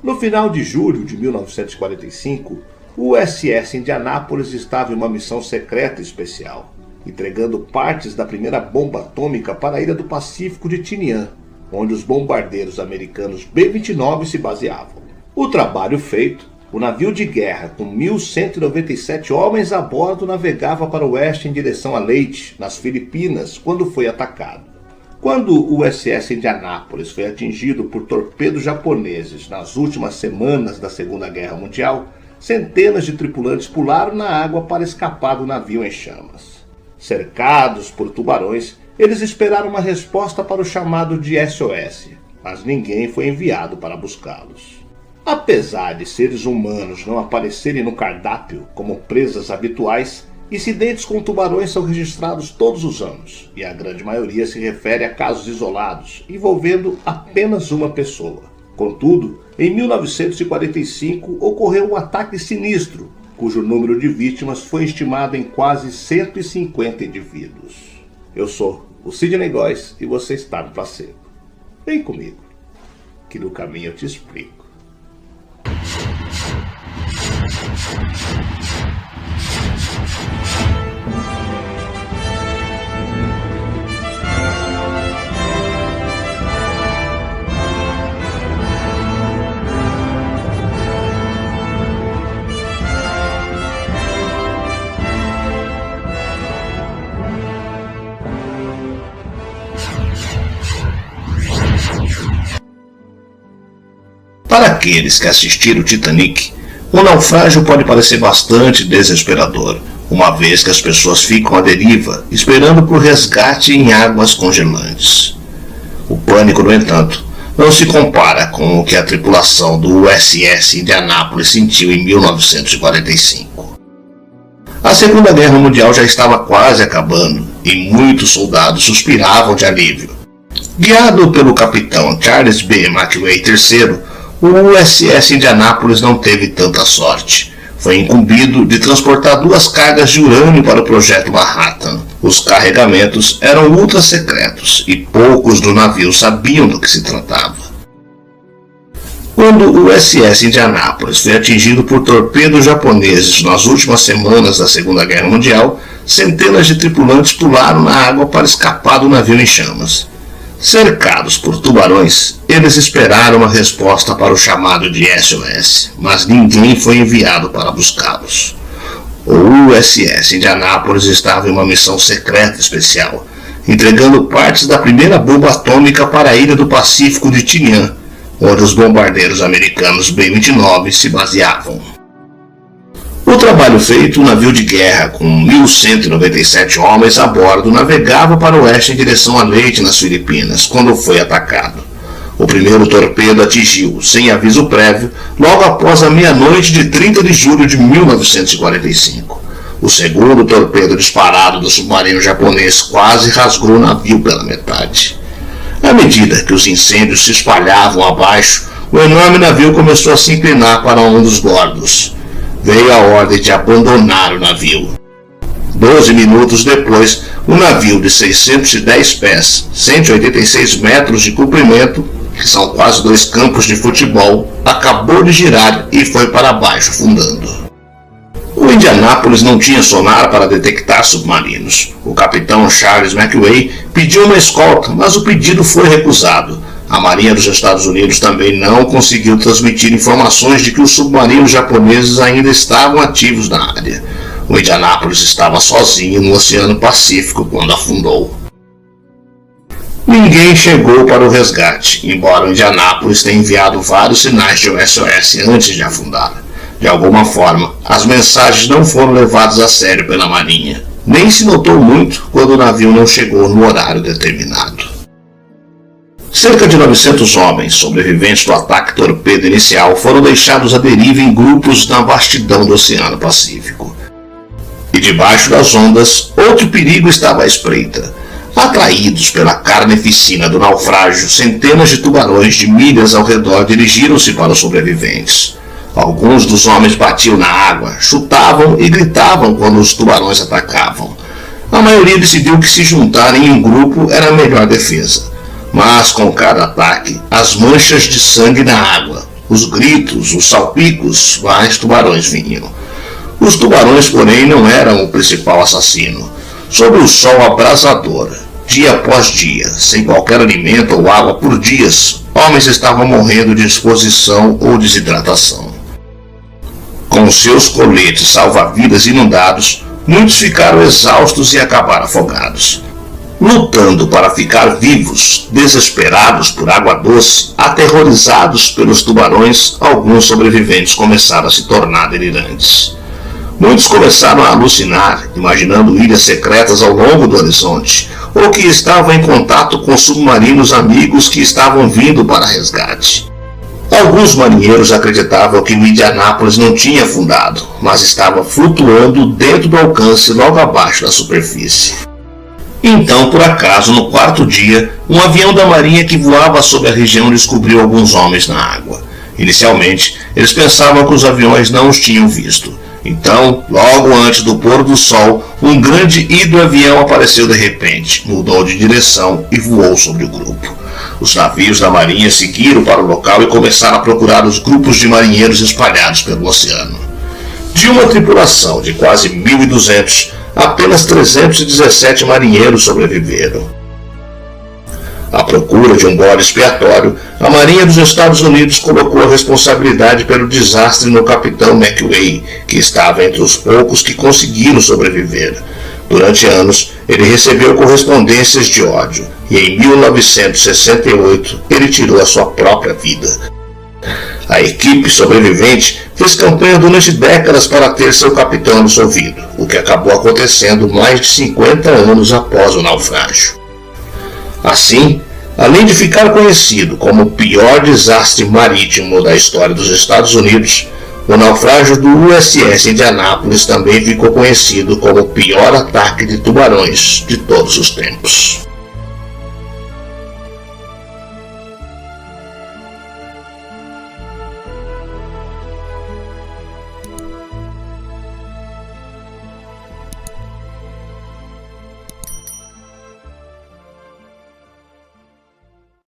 No final de julho de 1945, o USS Indianápolis estava em uma missão secreta especial, entregando partes da primeira bomba atômica para a ilha do Pacífico de Tinian, onde os bombardeiros americanos B-29 se baseavam. O trabalho feito, o navio de guerra com 1.197 homens a bordo navegava para o oeste em direção a Leyte, nas Filipinas, quando foi atacado. Quando o USS Indianápolis foi atingido por torpedos japoneses nas últimas semanas da Segunda Guerra Mundial, centenas de tripulantes pularam na água para escapar do navio em chamas. Cercados por tubarões, eles esperaram uma resposta para o chamado de SOS, mas ninguém foi enviado para buscá-los. Apesar de seres humanos não aparecerem no cardápio como presas habituais, incidentes com tubarões são registrados todos os anos, e a grande maioria se refere a casos isolados, envolvendo apenas uma pessoa. Contudo, em 1945 ocorreu um ataque sinistro, cujo número de vítimas foi estimado em quase 150 indivíduos. Eu sou o Sidney Góes e você está no Placebo. Vem comigo, que no caminho eu te explico. Para aqueles que assistiram o Titanic, o naufrágio pode parecer bastante desesperador, uma vez que as pessoas ficam à deriva, esperando por resgate em águas congelantes. O pânico, no entanto, não se compara com o que a tripulação do USS Indianápolis sentiu em 1945. A Segunda Guerra Mundial já estava quase acabando e muitos soldados suspiravam de alívio. Guiado pelo capitão Charles B. McWay III, o USS Indianápolis não teve tanta sorte. Foi incumbido de transportar 2 cargas de urânio para o projeto Manhattan. Os carregamentos eram ultra secretos e poucos do navio sabiam do que se tratava. Quando o USS Indianápolis foi atingido por torpedos japoneses nas últimas semanas da Segunda Guerra Mundial, centenas de tripulantes pularam na água para escapar do navio em chamas. Cercados por tubarões, eles esperaram uma resposta para o chamado de SOS, mas ninguém foi enviado para buscá-los. O USS Indianápolis estava em uma missão secreta especial, entregando partes da primeira bomba atômica para a ilha do Pacífico de Tinian, onde os bombardeiros americanos B-29 se baseavam. O trabalho feito, o navio de guerra com 1.197 homens a bordo navegava para o oeste em direção a Leyte, nas Filipinas, quando foi atacado. O primeiro torpedo atingiu, sem aviso prévio, logo após a meia-noite de 30 de julho de 1945. O segundo torpedo disparado do submarino japonês quase rasgou o navio pela metade. À medida que os incêndios se espalhavam abaixo, o enorme navio começou a se inclinar para um dos bordos. Veio a ordem de abandonar o navio. 12 minutos depois, o navio de 610 pés, 186 metros de comprimento, que são quase 2 campos de futebol, acabou de girar e foi para baixo, afundando. O Indianápolis não tinha sonar para detectar submarinos. O capitão Charles McWay pediu uma escolta, mas o pedido foi recusado. A Marinha dos Estados Unidos também não conseguiu transmitir informações de que os submarinos japoneses ainda estavam ativos na área. O Indianápolis estava sozinho no Oceano Pacífico quando afundou. Ninguém chegou para o resgate, embora o Indianápolis tenha enviado vários sinais de SOS antes de afundar. De alguma forma, as mensagens não foram levadas a sério pela Marinha. Nem se notou muito quando o navio não chegou no horário determinado. Cerca de 900 homens, sobreviventes do ataque torpedo inicial, foram deixados à deriva em grupos na vastidão do Oceano Pacífico. E debaixo das ondas, outro perigo estava à espreita. Atraídos pela carnificina do naufrágio, centenas de tubarões de milhas ao redor dirigiram-se para os sobreviventes. Alguns dos homens batiam na água, chutavam e gritavam quando os tubarões atacavam. A maioria decidiu que se juntarem em um grupo era a melhor defesa. Mas com cada ataque, as manchas de sangue na água, os gritos, os salpicos, mais tubarões vinham. Os tubarões, porém, não eram o principal assassino. Sob o sol abrasador, dia após dia, sem qualquer alimento ou água por dias, homens estavam morrendo de exposição ou desidratação. Com seus coletes salva-vidas inundados, muitos ficaram exaustos e acabaram afogados. Lutando para ficar vivos, desesperados por água doce, aterrorizados pelos tubarões, alguns sobreviventes começaram a se tornar delirantes. Muitos começaram a alucinar, imaginando ilhas secretas ao longo do horizonte, ou que estavam em contato com submarinos amigos que estavam vindo para resgate. Alguns marinheiros acreditavam que o Indianápolis não tinha afundado, mas estava flutuando dentro do alcance logo abaixo da superfície. Então, por acaso, no quarto dia, um avião da marinha que voava sobre a região descobriu alguns homens na água. Inicialmente, eles pensavam que os aviões não os tinham visto. Então, logo antes do pôr do sol, um grande hidroavião apareceu de repente, mudou de direção e voou sobre o grupo. Os navios da marinha seguiram para o local e começaram a procurar os grupos de marinheiros espalhados pelo oceano. De uma tripulação de quase 1.200, apenas 317 marinheiros sobreviveram. À procura de um bode expiatório, a Marinha dos Estados Unidos colocou a responsabilidade pelo desastre no capitão McWay, que estava entre os poucos que conseguiram sobreviver. Durante anos, ele recebeu correspondências de ódio, e em 1968 ele tirou a sua própria vida. A equipe sobrevivente fez campanha durante décadas para ter seu capitão absolvido, o que acabou acontecendo mais de 50 anos após o naufrágio. Assim, além de ficar conhecido como o pior desastre marítimo da história dos Estados Unidos, o naufrágio do USS Indianápolis também ficou conhecido como o pior ataque de tubarões de todos os tempos.